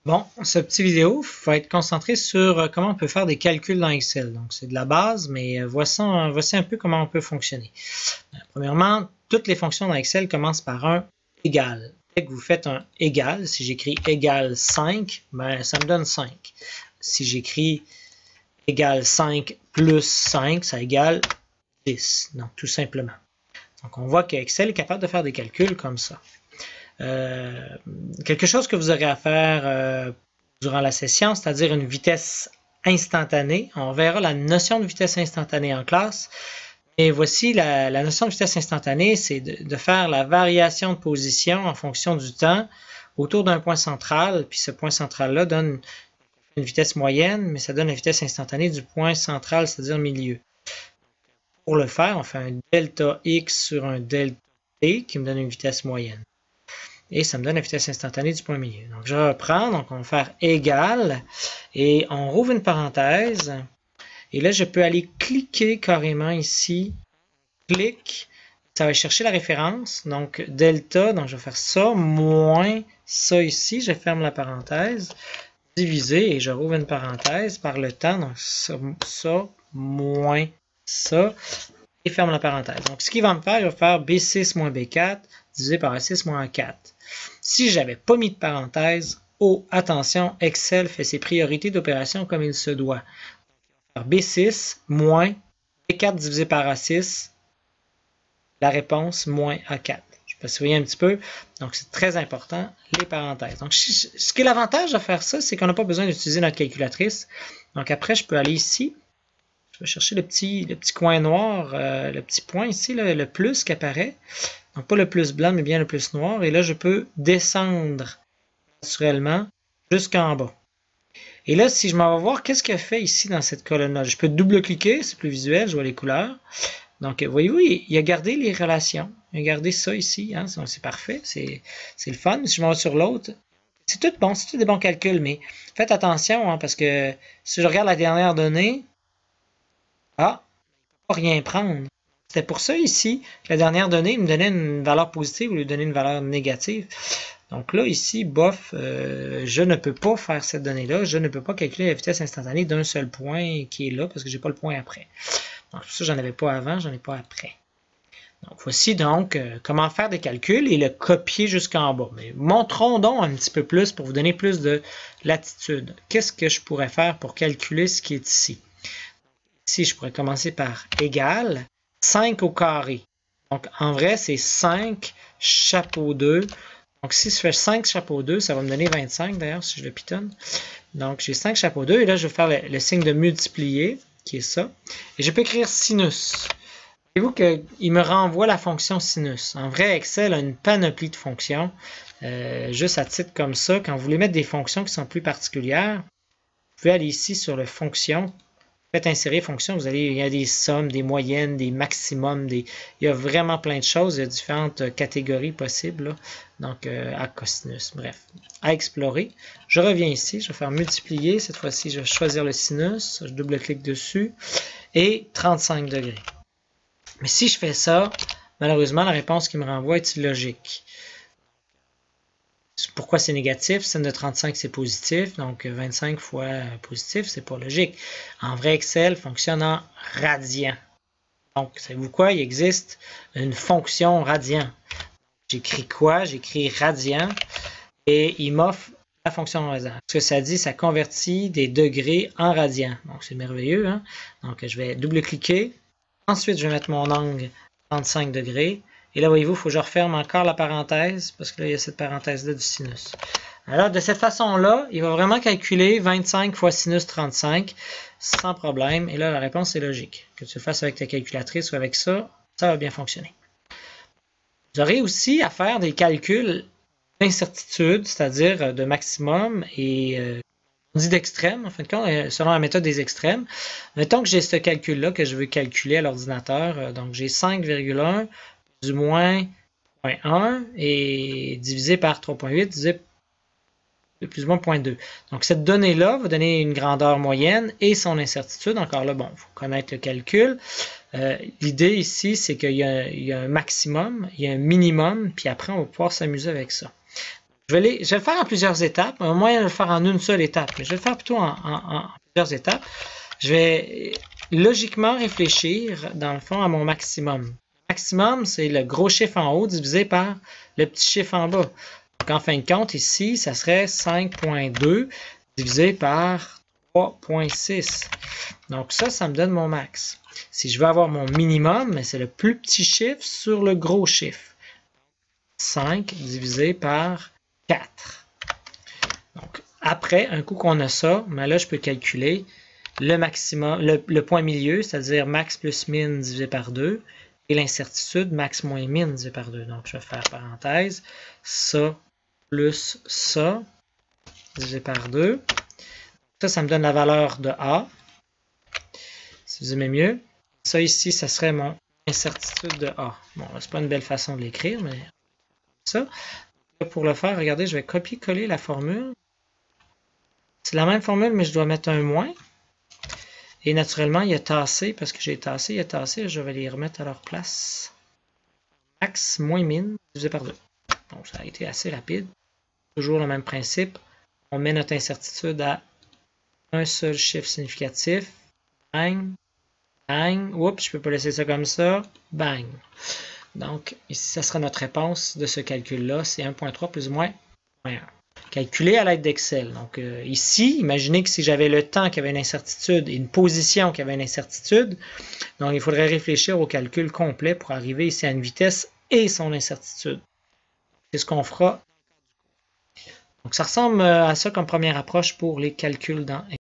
Bon, ce petit vidéo va être concentré sur comment on peut faire des calculs dans Excel. Donc, c'est de la base, mais voici un peu comment on peut fonctionner. Premièrement, toutes les fonctions dans Excel commencent par un égal. Dès que vous faites un égal, si j'écris égal 5, ben, ça me donne 5. Si j'écris égal 5 plus 5, ça égale 10. Donc, tout simplement. Donc, on voit qu'Excel est capable de faire des calculs comme ça. Quelque chose que vous aurez à faire durant la session, c'est-à-dire une vitesse instantanée. On verra la notion de vitesse instantanée en classe. Et voici la notion de vitesse instantanée, c'est de faire la variation de position en fonction du temps autour d'un point central. Puis ce point central-là donne une vitesse moyenne, mais ça donne la vitesse instantanée du point central, c'est-à-dire milieu. Pour le faire, on fait un delta x sur un delta t qui me donne une vitesse moyenne. Et ça me donne la vitesse instantanée du point milieu. Donc, je reprends. Donc, on va faire égal. Et on rouvre une parenthèse. Et là, je peux aller cliquer carrément ici. Clic. Ça va chercher la référence. Donc, delta. Donc, je vais faire ça. Moins ça ici. Je ferme la parenthèse. Diviser. Et je rouvre une parenthèse par le temps. Donc, ça moins ça. Et ferme la parenthèse. Donc, ce qu'il va me faire, il va faire B6 moins B4 divisé par A6 moins A4. Si je n'avais pas mis de parenthèse, oh, attention, Excel fait ses priorités d'opération comme il se doit. B6 moins B4 divisé par A6, la réponse moins A4. Je peux surveiller un petit peu. Donc, c'est très important, les parenthèses. Donc, ce qui est l'avantage de faire ça, c'est qu'on n'a pas besoin d'utiliser notre calculatrice. Donc, après, je peux aller ici. Je vais chercher le petit coin noir, le petit point ici, le plus qui apparaît. Donc, pas le plus blanc, mais bien le plus noir. Et là, je peux descendre naturellement jusqu'en bas. Et là, si je m'en vais voir, qu'est-ce qu'il a fait ici dans cette colonne-là? Je peux double-cliquer, c'est plus visuel, je vois les couleurs. Donc, voyez-vous, il a gardé les relations. Il a gardé ça ici, hein, c'est parfait, c'est le fun. Si je m'en vais sur l'autre, c'est tout bon, c'est tout des bons calculs, mais faites attention, hein, parce que si je regarde la dernière donnée, ah, il ne peut pas rien prendre. C'était pour ça ici que la dernière donnée me donnait une valeur positive ou lui donnait une valeur négative. Donc là, ici, bof, je ne peux pas faire cette donnée-là. Je ne peux pas calculer la vitesse instantanée d'un seul point qui est là parce que je n'ai pas le point après. Donc ça, j'en avais pas avant, j'en ai pas après. Donc voici donc comment faire des calculs et le copier jusqu'en bas. Mais montrons donc un petit peu plus pour vous donner plus de latitude. Qu'est-ce que je pourrais faire pour calculer ce qui est ici? Ici, je pourrais commencer par égal 5 au carré. Donc, en vrai, c'est 5 chapeau 2. Donc, si je fais 5 chapeau 2, ça va me donner 25 d'ailleurs, si je le pitonne. Donc, j'ai 5 chapeau 2 et là, je vais faire le signe de multiplier, qui est ça. Et je peux écrire sinus. Voyez-vous qu'il me renvoie la fonction sinus. En vrai, Excel a une panoplie de fonctions. Juste à titre comme ça, quand vous voulez mettre des fonctions qui sont plus particulières, vous pouvez aller ici sur le fonction. Faites insérer fonction, il y a des sommes, des moyennes, des maximums, il y a vraiment plein de choses, il y a différentes catégories possibles, là. Donc à cosinus, bref, à explorer. Je reviens ici, je vais faire multiplier, cette fois-ci je vais choisir le sinus, je double-clique dessus, et 35 degrés. Mais si je fais ça, malheureusement la réponse qui me renvoie est illogique. Pourquoi c'est négatif? Sin de 35, c'est positif. Donc, 25 fois positif, c'est pas logique. En vrai, Excel fonctionne en radian. Donc, savez-vous quoi? Il existe une fonction radian. J'écris quoi? J'écris radian. Et il m'offre la fonction radian. Ce que ça dit, ça convertit des degrés en radian. Donc, c'est merveilleux, hein? Donc, je vais double-cliquer. Ensuite, je vais mettre mon angle 35 degrés. Et là, voyez-vous, il faut que je referme encore la parenthèse, parce que là, il y a cette parenthèse-là du sinus. Alors, de cette façon-là, il va vraiment calculer 25 fois sinus 35, sans problème. Et là, la réponse est logique. Que tu le fasses avec ta calculatrice ou avec ça, ça va bien fonctionner. Vous aurez aussi à faire des calculs d'incertitude, c'est-à-dire de maximum et on dit d'extrême, en fin de compte, selon la méthode des extrêmes. Mettons que j'ai ce calcul-là que je veux calculer à l'ordinateur. Donc, j'ai 5,1 du moins 0.1 et divisé par 3.8 divisé plus ou moins 0.2. Donc, cette donnée-là va donner une grandeur moyenne et son incertitude. Encore là, bon, il faut connaître le calcul. L'idée ici, c'est qu'il y a un maximum, il y a un minimum, puis après, on va pouvoir s'amuser avec ça. Je Je vais le faire en plusieurs étapes. Un moyen de le faire en une seule étape, mais je vais le faire plutôt en plusieurs étapes. Je vais logiquement réfléchir, dans le fond, à mon maximum. Le maximum, c'est le gros chiffre en haut divisé par le petit chiffre en bas. Donc, en fin de compte, ici, ça serait 5.2 divisé par 3.6. Donc ça me donne mon max. Si je veux avoir mon minimum, c'est le plus petit chiffre sur le gros chiffre. 5 divisé par 4. Donc, après, un coup qu'on a ça, mais là, je peux calculer le maximum, le point milieu, c'est-à-dire max plus min divisé par 2, et l'incertitude max moins min divisé par 2. Donc, je vais faire parenthèse, ça plus ça divisé par 2. Ça me donne la valeur de A. Si vous aimez mieux. Ça ici, ça serait mon incertitude de A. Bon, c'est pas une belle façon de l'écrire, mais ça. Pour le faire, regardez, je vais copier-coller la formule. C'est la même formule, mais je dois mettre un moins. Et naturellement, il y a tassé, parce que j'ai tassé, il y a tassé, je vais les remettre à leur place. Max moins min divisé par 2. Donc, ça a été assez rapide. Toujours le même principe. On met notre incertitude à un seul chiffre significatif. Bang. Bang. Oups, je ne peux pas laisser ça comme ça. Bang. Donc, ici, ça sera notre réponse de ce calcul-là. C'est 1.3 plus ou moins 0.1. Calculé à l'aide d'Excel. Donc, ici, imaginez que si j'avais le temps qui avait une incertitude et une position qui avait une incertitude, donc il faudrait réfléchir au calcul complet pour arriver ici à une vitesse et son incertitude. C'est ce qu'on fera. Donc, ça ressemble à ça comme première approche pour les calculs dans Excel.